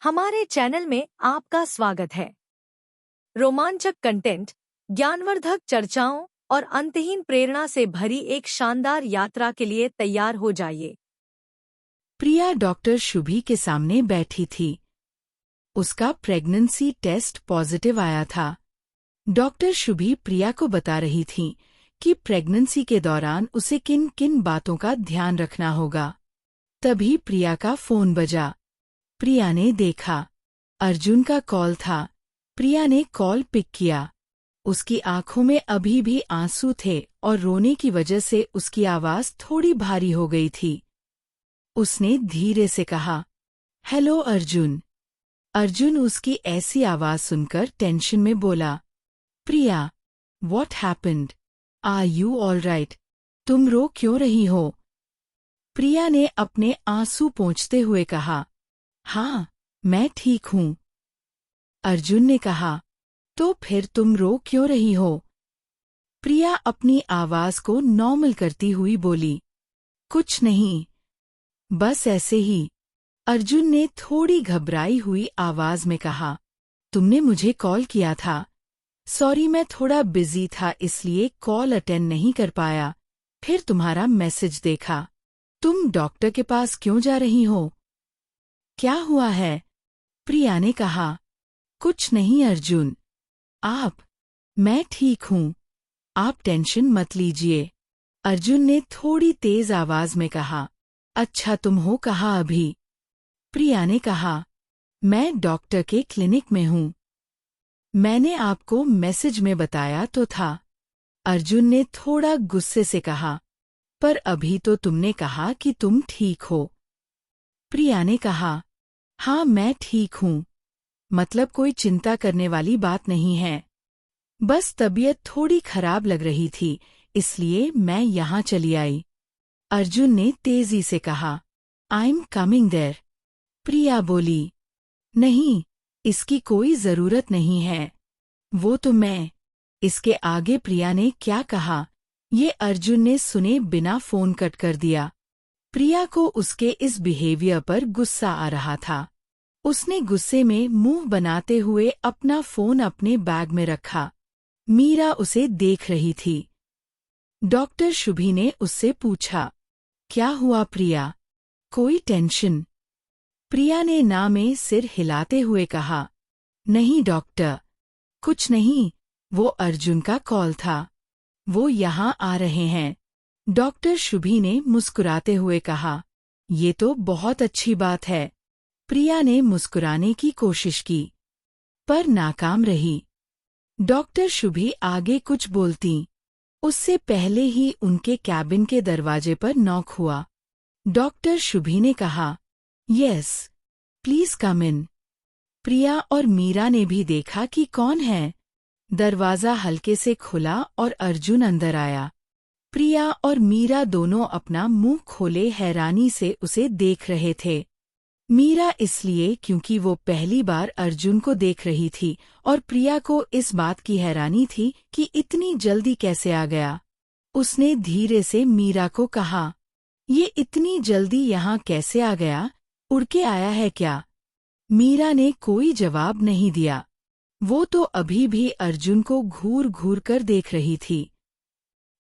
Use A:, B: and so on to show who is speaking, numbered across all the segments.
A: हमारे चैनल में आपका स्वागत है। रोमांचक कंटेंट, ज्ञानवर्धक चर्चाओं और अंतहीन प्रेरणा से भरी एक शानदार यात्रा के लिए तैयार हो जाइए।
B: प्रिया डॉक्टर शुभी के सामने बैठी थी। उसका प्रेगनेंसी टेस्ट पॉजिटिव आया था। डॉक्टर शुभी प्रिया को बता रही थी कि प्रेगनेंसी के दौरान उसे किन किन बातों का ध्यान रखना होगा। तभी प्रिया का फोन बजा। प्रिया ने देखा, अर्जुन का कॉल था। प्रिया ने कॉल पिक किया। उसकी आंखों में अभी भी आंसू थे और रोने की वजह से उसकी आवाज थोड़ी भारी हो गई थी। उसने धीरे से कहा, हेलो अर्जुन। अर्जुन उसकी ऐसी आवाज सुनकर टेंशन में बोला, Priya, what happened? Are you all right? तुम रो क्यों रही हो? प्रिया ने अपने आंसू पोंछते हुए कहा, हाँ, मैं ठीक हूँ। अर्जुन ने कहा, तो फिर तुम रो क्यों रही हो? प्रिया अपनी आवाज को नॉर्मल करती हुई बोली, कुछ नहीं, बस ऐसे ही। अर्जुन ने थोड़ी घबराई हुई आवाज में कहा, तुमने मुझे कॉल किया था। सॉरी, मैं थोड़ा बिजी था इसलिए कॉल अटेंड नहीं कर पाया। फिर तुम्हारा मैसेज देखा। तुम डॉक्टर के पास क्यों जा रही हो? क्या हुआ है? प्रिया ने कहा, कुछ नहीं अर्जुन। मैं ठीक हूँ। आप टेंशन मत लीजिए। अर्जुन ने थोड़ी तेज आवाज में कहा, अच्छा तुम हो कहाँ अभी? प्रिया ने कहा, मैं डॉक्टर के क्लिनिक में हूँ। मैंने आपको मैसेज में बताया तो था। अर्जुन ने थोड़ा गुस्से से कहा, पर अभी तो तुमने कहा कि तुम ठीक हो। प्रिया ने कहा, हाँ मैं ठीक हूँ। मतलब कोई चिंता करने वाली बात नहीं है। बस तबीयत थोड़ी खराब लग रही थी, इसलिए मैं यहाँ चली आई। अर्जुन ने तेजी से कहा, आई एम कमिंग देयर। प्रिया बोली, नहीं, इसकी कोई जरूरत नहीं है। वो तो मैं। इसके आगे प्रिया ने क्या कहा, ये अर्जुन ने सुने बिना फोन कट कर दिया। प्रिया को उसके इस बिहेवियर पर गुस्सा आ रहा था। उसने गुस्से में मुंह बनाते हुए अपना फोन अपने बैग में रखा। मीरा उसे देख रही थी। डॉक्टर शुभी ने उससे पूछा, क्या हुआ प्रिया? कोई टेंशन? प्रिया ने ना में सिर हिलाते हुए कहा, नहीं डॉक्टर, कुछ नहीं, वो अर्जुन का कॉल था। वो यहाँ आ रहे हैं। डॉक्टर शुभी ने मुस्कुराते हुए कहा, ये तो बहुत अच्छी बात है। प्रिया ने मुस्कुराने की कोशिश की, पर नाकाम रही। डॉक्टर शुभी आगे कुछ बोलती, उससे पहले ही उनके कैबिन के दरवाजे पर नॉक हुआ। डॉक्टर शुभी ने कहा, यस, प्लीज कम इन। प्रिया और मीरा ने भी देखा कि कौन है। दरवाजा हल्के से खुला और अर्जुन अंदर आया। प्रिया और मीरा दोनों अपना मुंह खोले हैरानी से उसे देख रहे थे। मीरा इसलिए क्योंकि वो पहली बार अर्जुन को देख रही थी और प्रिया को इस बात की हैरानी थी कि इतनी जल्दी कैसे आ गया। उसने धीरे से मीरा को कहा, ये इतनी जल्दी यहाँ कैसे आ गया? उड़ के आया है क्या? मीरा ने कोई जवाब नहीं दिया। वो तो अभी भी अर्जुन को घूर घूर कर देख रही थी।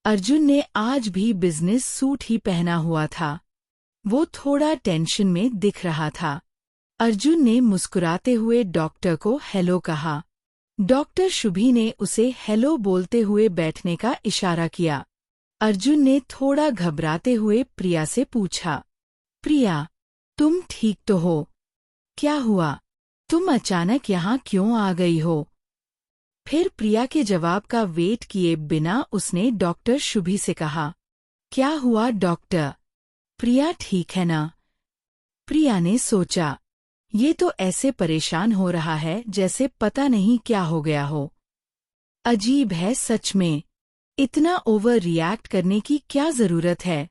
B: अर्जुन ने आज भी बिजनेस सूट ही पहना हुआ था। वो थोड़ा टेंशन में दिख रहा था। अर्जुन ने मुस्कुराते हुए डॉक्टर को हेलो कहा। डॉक्टर शुभी ने उसे हेलो बोलते हुए बैठने का इशारा किया। अर्जुन ने थोड़ा घबराते हुए प्रिया से पूछा, प्रिया, तुम ठीक तो हो? क्या हुआ? तुम अचानक यहाँ क्यों आ गई हो? फिर प्रिया के जवाब का वेट किए बिना उसने डॉक्टर शुभी से कहा, क्या हुआ डॉक्टर? प्रिया ठीक है ना? प्रिया ने सोचा, ये तो ऐसे परेशान हो रहा है जैसे पता नहीं क्या हो गया हो। अजीब है सच में। इतना ओवर रिएक्ट करने की क्या जरूरत है?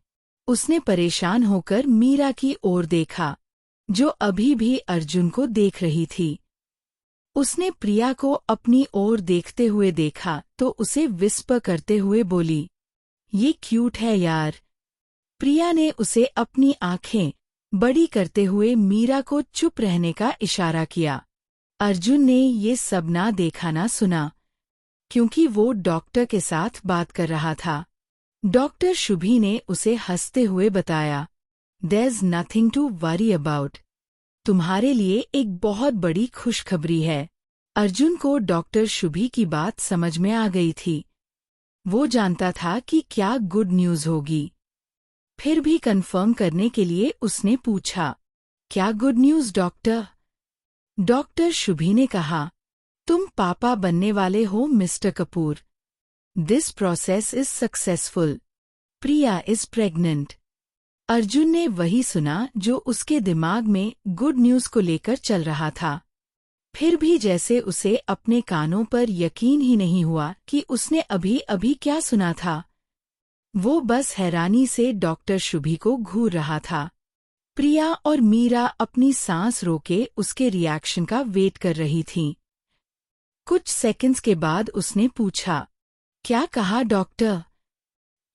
B: उसने परेशान होकर मीरा की ओर देखा, जो अभी भी अर्जुन को देख रही थी। उसने प्रिया को अपनी ओर देखते हुए देखा तो उसे विस्पर करते हुए बोली, ये क्यूट है यार। प्रिया ने उसे अपनी आंखें बड़ी करते हुए मीरा को चुप रहने का इशारा किया। अर्जुन ने ये सब ना देखा ना सुना, क्योंकि वो डॉक्टर के साथ बात कर रहा था। डॉक्टर शुभी ने उसे हंसते हुए बताया, "There's nothing to worry about. तुम्हारे लिए एक बहुत बड़ी खुशखबरी है।" अर्जुन को डॉक्टर शुभी की बात समझ में आ गई थी। वो जानता था कि क्या गुड न्यूज़ होगी। फिर भी कंफर्म करने के लिए उसने पूछा, "क्या good news doctor?" Doctor Shubhi ने कहा, "तुम पापा बनने वाले हो mister Kapoor. This process is successful. Priya is pregnant." Arjun ने वही सुना जो उसके दिमाग में गुड न्यूज़ को लेकर चल रहा था। फिर भी जैसे उसे अपने कानों पर यकीन ही नहीं हुआ कि उसने अभी अभी क्या सुना था। वो बस हैरानी से डॉक्टर शुभी को घूर रहा था। प्रिया और मीरा अपनी सांस रोके उसके रिएक्शन का वेट कर रही थीं। कुछ सेकंड्स के बाद उसने पूछा, "क्या कहा डॉक्टर?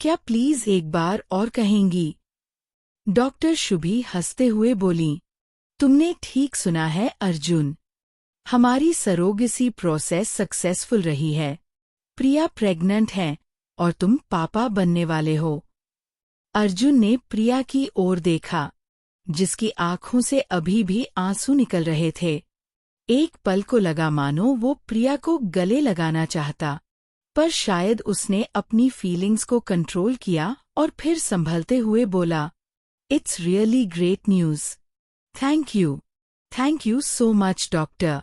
B: क्या प्लीज एक बार और कहेंगी?" डॉक्टर शुभी हंसते हुए बोली, "तुमने ठीक सुना है अर्जुन। हमारी सरोगेसी प्रोसेस सक्सेसफुल रही है। प्रिया प्रेग्नेंट है और तुम पापा बनने वाले हो।" अर्जुन ने प्रिया की ओर देखा, जिसकी आंखों से अभी भी आंसू निकल रहे थे। एक पल को लगा मानो वो प्रिया को गले लगाना चाहता, पर शायद उसने अपनी फीलिंग्स को कंट्रोल किया और फिर संभलते हुए बोला, "it's really great news. Thank you so much doctor."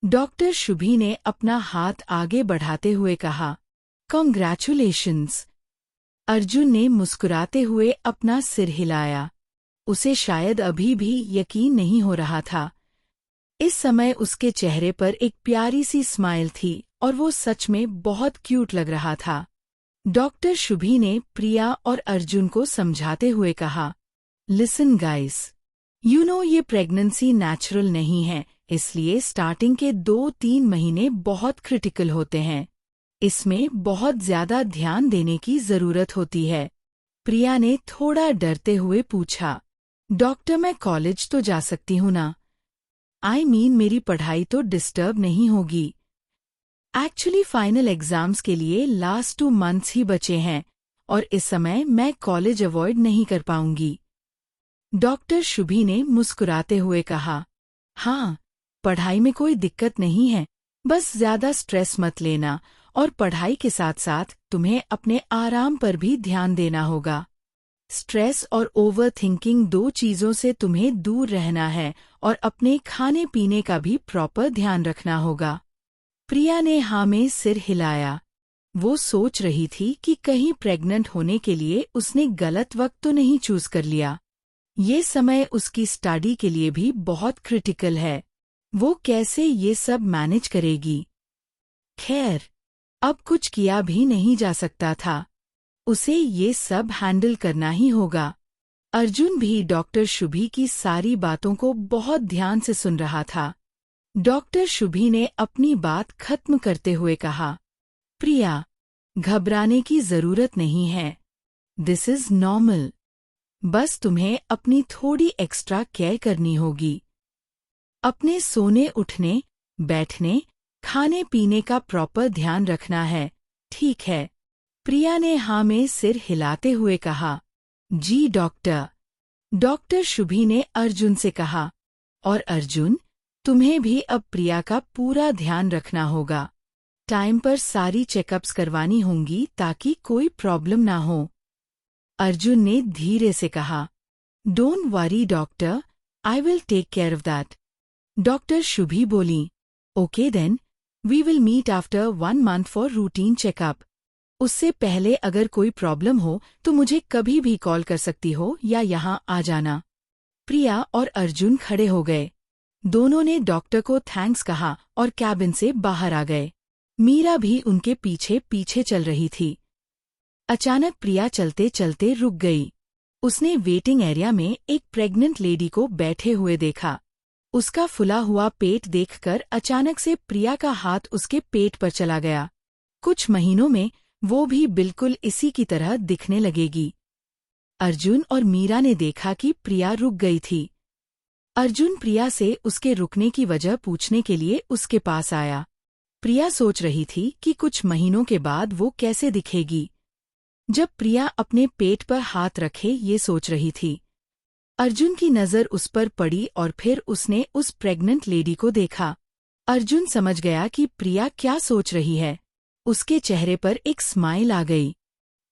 B: Doctor Shubhi ने अपना हाथ आगे बढ़ाते हुए कहा, "कॉन्ग्रैचुलेशंस।" अर्जुन ने मुस्कुराते हुए अपना सिर हिलाया। उसे शायद अभी भी यकीन नहीं हो रहा था। इस समय उसके चेहरे पर एक प्यारी सी स्माइल थी और वो सच में बहुत क्यूट लग रहा था। डॉक्टर शुभी ने प्रिया और अर्जुन को समझाते हुए कहा, "लिसन गाइस, ये प्रेगनेंसी नेचुरल नहीं है, इसलिए स्टार्टिंग के 2-3 महीने बहुत क्रिटिकल होते हैं। इसमें बहुत ज्यादा ध्यान देने की जरूरत होती है।" प्रिया ने थोड़ा डरते हुए पूछा, "डॉक्टर मैं कॉलेज तो जा सकती हूँ ना? मेरी पढ़ाई तो डिस्टर्ब नहीं होगी? एक्चुअली फाइनल एग्जाम्स के लिए लास्ट 2 मंथ्स ही बचे हैं और इस समय मैं कॉलेज अवॉइड नहीं कर पाऊंगी।" डॉक्टर शुभी ने मुस्कुराते हुए कहा, "हाँ, पढ़ाई में कोई दिक्कत नहीं है, बस ज्यादा स्ट्रेस मत लेना और पढ़ाई के साथ साथ तुम्हें अपने आराम पर भी ध्यान देना होगा। स्ट्रेस और ओवर थिंकिंग 2 चीज़ों से तुम्हें दूर रहना है और अपने खाने पीने का भी प्रॉपर ध्यान रखना होगा।" प्रिया ने हाँ में सिर हिलाया। वो सोच रही थी कि कहीं प्रेग्नेंट होने के लिए उसने गलत वक्त तो नहीं चूज कर लिया। ये समय उसकी स्टडी के लिए भी बहुत क्रिटिकल है। वो कैसे ये सब मैनेज करेगी? खैर, अब कुछ किया भी नहीं जा सकता था। उसे ये सब हैंडल करना ही होगा। अर्जुन भी डॉक्टर शुभी की सारी बातों को बहुत ध्यान से सुन रहा था। डॉक्टर शुभी ने अपनी बात खत्म करते हुए कहा, "प्रिया, घबराने की जरूरत नहीं है। This is normal. बस तुम्हें अपनी थोड़ी एक्स्ट्रा केयर करनी होगी। अपने सोने उठने, बैठने, खाने पीने का प्रॉपर ध्यान रखना है, ठीक है?" प्रिया ने हाँ में सिर हिलाते हुए कहा, "जी डॉक्टर।" डॉक्टर शुभी ने अर्जुन से कहा, "और अर्जुन, तुम्हें भी अब प्रिया का पूरा ध्यान रखना होगा। टाइम पर सारी चेकअप्स करवानी होंगी ताकि कोई प्रॉब्लम ना हो।" अर्जुन ने धीरे से कहा, "don't worry doctor, I will take care of that." Doctor Shubhi बोली, "okay then, we will meet after 1 month for routine checkup. उससे पहले अगर कोई प्रॉब्लम हो तो मुझे कभी भी कॉल कर सकती हो या यहाँ आ जाना।" प्रिया और अर्जुन खड़े हो गए। दोनों ने डॉक्टर को थैंक्स कहा और कैबिन से बाहर आ गए। मीरा भी उनके पीछे पीछे चल रही थी। अचानक प्रिया चलते चलते रुक गई। उसने वेटिंग एरिया में एक प्रेग्नेंट लेडी को बैठे हुए देखा। उसका फुला हुआ पेट देखकर अचानक से प्रिया का हाथ उसके पेट पर चला गया। कुछ महीनों में वो भी बिल्कुल इसी की तरह दिखने लगेगी। अर्जुन और मीरा ने देखा कि प्रिया रुक गई थी। अर्जुन प्रिया से उसके रुकने की वजह पूछने के लिए उसके पास आया। प्रिया सोच रही थी कि कुछ महीनों के बाद वो कैसे दिखेगी। जब प्रिया अपने पेट पर हाथ रखे ये सोच रही थी, अर्जुन की नज़र उस पर पड़ी और फिर उसने उस प्रेग्नेंट लेडी को देखा। अर्जुन समझ गया कि प्रिया क्या सोच रही है। उसके चेहरे पर एक स्माइल आ गई।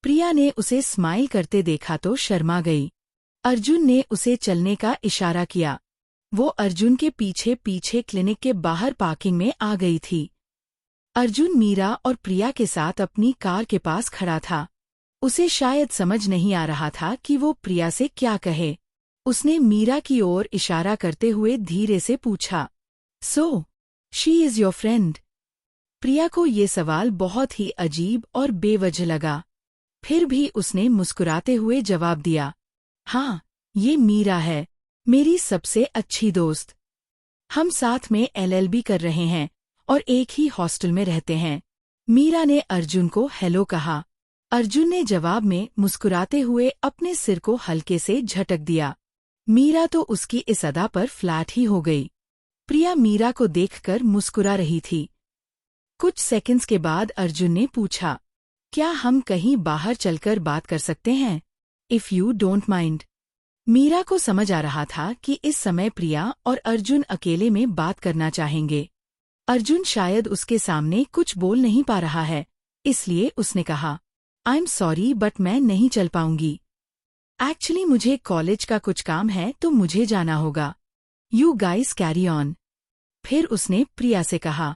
B: प्रिया ने उसे स्माइल करते देखा तो शर्मा गई। अर्जुन ने उसे चलने का इशारा किया। वो अर्जुन के पीछे पीछे क्लिनिक के बाहर पार्किंग में आ गई थी। अर्जुन मीरा और प्रिया के साथ अपनी कार के पास खड़ा था। उसे शायद समझ नहीं आ रहा था कि वो प्रिया से क्या कहे। उसने मीरा की ओर इशारा करते हुए धीरे से पूछा, so she is your friend? Priya को ये सवाल बहुत ही अजीब और बेवजह लगा। फिर भी उसने मुस्कुराते हुए जवाब दिया, हाँ, ये मीरा है, मेरी सबसे अच्छी दोस्त। हम साथ में LLB कर रहे हैं और एक ही हॉस्टल में रहते हैं। मीरा ने अर्जुन को हेलो कहा। अर्जुन ने जवाब में मुस्कुराते हुए अपने सिर को हल्के से झटक दिया। मीरा तो उसकी इस अदा पर फ्लैट ही हो गई। प्रिया मीरा को देखकर मुस्कुरा रही थी। कुछ सेकंड्स के बाद अर्जुन ने पूछा, क्या हम कहीं बाहर चलकर बात कर सकते हैं? If you don't mind. Meera को समझ आ रहा था कि इस समय प्रिया और अर्जुन अकेले में बात करना चाहेंगे। अर्जुन शायद उसके सामने कुछ बोल नहीं पा रहा है, इसलिए उसने कहा, आई एम सॉरी बट मैं नहीं चल पाऊंगी। एक्चुअली मुझे कॉलेज का कुछ काम है तो मुझे जाना होगा। You guys carry on. फिर उसने प्रिया से कहा,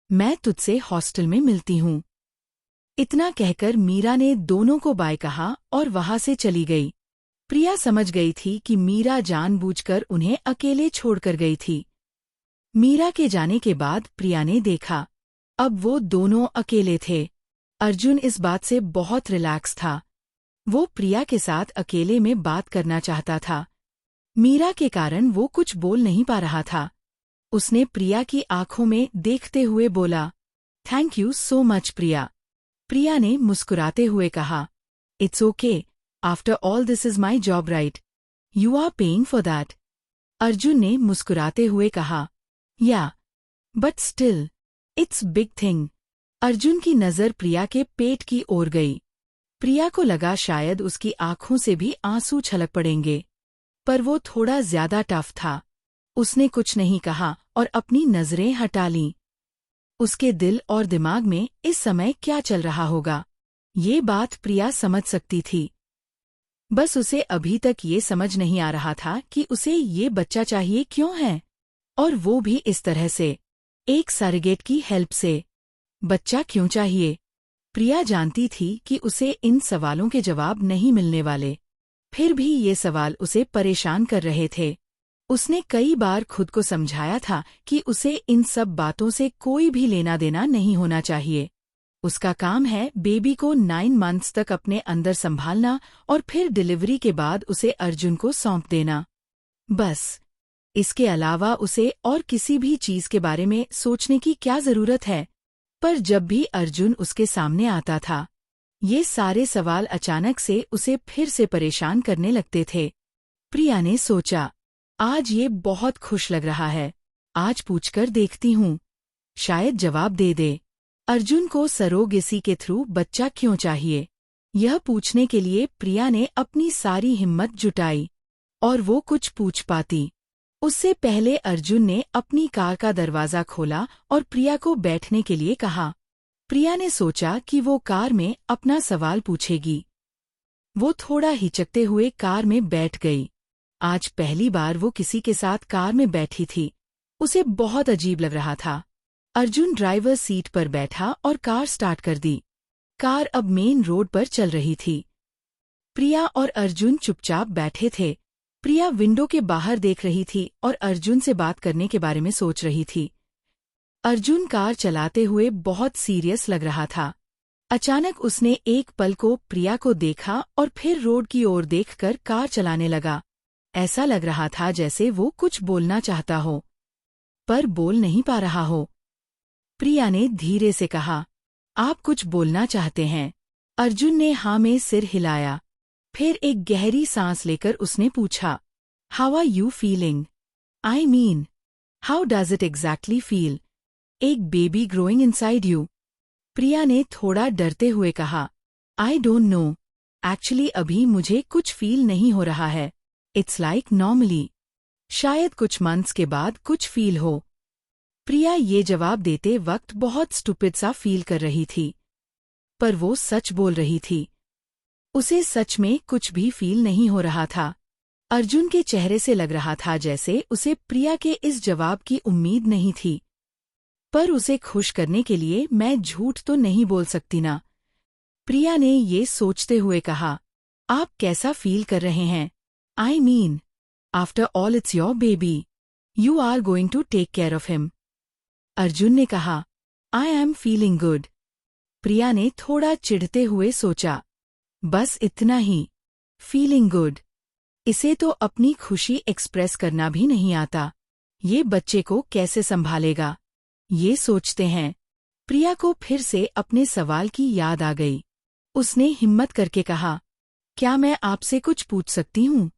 B: मैं तुझसे हॉस्टल में मिलती हूँ। इतना कहकर मीरा ने दोनों को बाय कहा और वहां से चली गई। प्रिया समझ गई थी कि मीरा जानबूझकर उन्हें अकेले छोड़कर गई थी। मीरा के जाने के बाद प्रिया ने देखा, अब वो दोनों अकेले थे। अर्जुन इस बात से बहुत रिलैक्स था। वो प्रिया के साथ अकेले में बात करना चाहता था। मीरा के कारण वो कुछ बोल नहीं पा रहा था। उसने प्रिया की आंखों में देखते हुए बोला, thank you so much Priya. Priya ने मुस्कुराते हुए कहा, it's okay, after all this is my job right, you are paying for that. Arjun ने मुस्कुराते हुए कहा, yeah but still it's big thing. Arjun की नज़र प्रिया के पेट की ओर गई। प्रिया को लगा शायद उसकी आंखों से भी आंसू छलक पड़ेंगे, पर वो थोड़ा ज्यादा टफ था। उसने कुछ नहीं कहा और अपनी नजरें हटा लीं। उसके दिल और दिमाग में इस समय क्या चल रहा होगा, ये बात प्रिया समझ सकती थी। बस उसे अभी तक ये समझ नहीं आ रहा था कि उसे ये बच्चा चाहिए क्यों है, और वो भी इस तरह से, एक सरोगेट की हेल्प से। बच्चा क्यों चाहिए? प्रिया जानती थी कि उसे इन सवालों के जवाब नहीं मिलने वाले। फिर भी ये सवाल उसे परेशान कर रहे थे। उसने कई बार खुद को समझाया था कि उसे इन सब बातों से कोई भी लेना देना नहीं होना चाहिए। उसका काम है बेबी को 9 मंथ्स तक अपने अंदर संभालना और फिर डिलीवरी के बाद उसे अर्जुन को सौंप देना, बस। इसके अलावा उसे और किसी भी चीज के बारे में सोचने की क्या जरूरत है? पर जब भी अर्जुन उसके सामने आता था, ये सारे सवाल अचानक से उसे फिर से परेशान करने लगते थे। प्रिया ने सोचा, आज ये बहुत खुश लग रहा है, आज पूछकर देखती हूँ, शायद जवाब दे दे। अर्जुन को सरोगेसी के थ्रू बच्चा क्यों चाहिए, यह पूछने के लिए प्रिया ने अपनी सारी हिम्मत जुटाई, और वो कुछ पूछ पाती। उससे पहले अर्जुन ने अपनी कार का दरवाजा खोला और प्रिया को बैठने के लिए कहा। प्रिया ने सोचा कि वो कार में अपना सवाल पूछेगी। वो थोड़ा हिचकते हुए कार में बैठ गई। आज पहली बार वो किसी के साथ कार में बैठी थी। उसे बहुत अजीब लग रहा था। अर्जुन ड्राइवर सीट पर बैठा और कार स्टार्ट कर दी। कार अब मेन रोड पर चल रही थी। प्रिया और अर्जुन चुपचाप बैठे थे। प्रिया विंडो के बाहर देख रही थी और अर्जुन से बात करने के बारे में सोच रही थी। अर्जुन कार चलाते हुए बहुत सीरियस लग रहा था। अचानक उसने एक पल को प्रिया को देखा और फिर रोड की ओर देखकर कार चलाने लगा। ऐसा लग रहा था जैसे वो कुछ बोलना चाहता हो, पर बोल नहीं पा रहा हो। प्रिया ने धीरे से कहा, आप कुछ बोलना चाहते हैं? अर्जुन ने हाँ में सिर हिलाया। फिर एक गहरी सांस लेकर उसने पूछा, how are you feeling? I mean, how does it exactly feel? एक baby growing inside you? Priya ने थोड़ा डरते हुए कहा, आई डोंट नो, एक्चुअली अभी मुझे कुछ फील नहीं हो रहा है। It's like normally. शायद कुछ मंथ्स के बाद कुछ फील हो। प्रिया ये जवाब देते वक्त बहुत स्टूपिड सा फील कर रही थी, पर वो सच बोल रही थी। उसे सच में कुछ भी फील नहीं हो रहा था। अर्जुन के चेहरे से लग रहा था जैसे उसे प्रिया के इस जवाब की उम्मीद नहीं थी। पर उसे खुश करने के लिए मैं झूठ तो नहीं बोल सकती ना। प्रिया ने ये सोचते हुए कहा, आप कैसा फील कर रहे हैं? I mean, after all it's your baby, you are going to take care of him. Arjun ने कहा, I am feeling good. Priya ने थोड़ा चिढ़ते हुए सोचा, बस इतना ही, फीलिंग गुड। इसे तो अपनी खुशी एक्सप्रेस करना भी नहीं आता। ये बच्चे को कैसे संभालेगा? ये सोचते हैं प्रिया को फिर से अपने सवाल की याद आ गई। उसने हिम्मत करके कहा, क्या मैं आपसे कुछ पूछ सकती हूँ?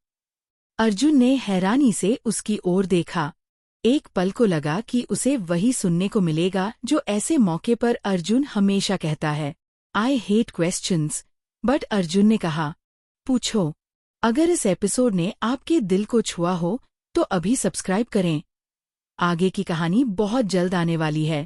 B: अर्जुन ने हैरानी से उसकी ओर देखा। एक पल को लगा कि उसे वही सुनने को मिलेगा जो ऐसे मौके पर अर्जुन हमेशा कहता है, I hate questions. But Arjun ने कहा, पूछो। अगर इस एपिसोड ने आपके दिल को छुआ हो तो अभी सब्सक्राइब करें। आगे की कहानी बहुत जल्द आने वाली है।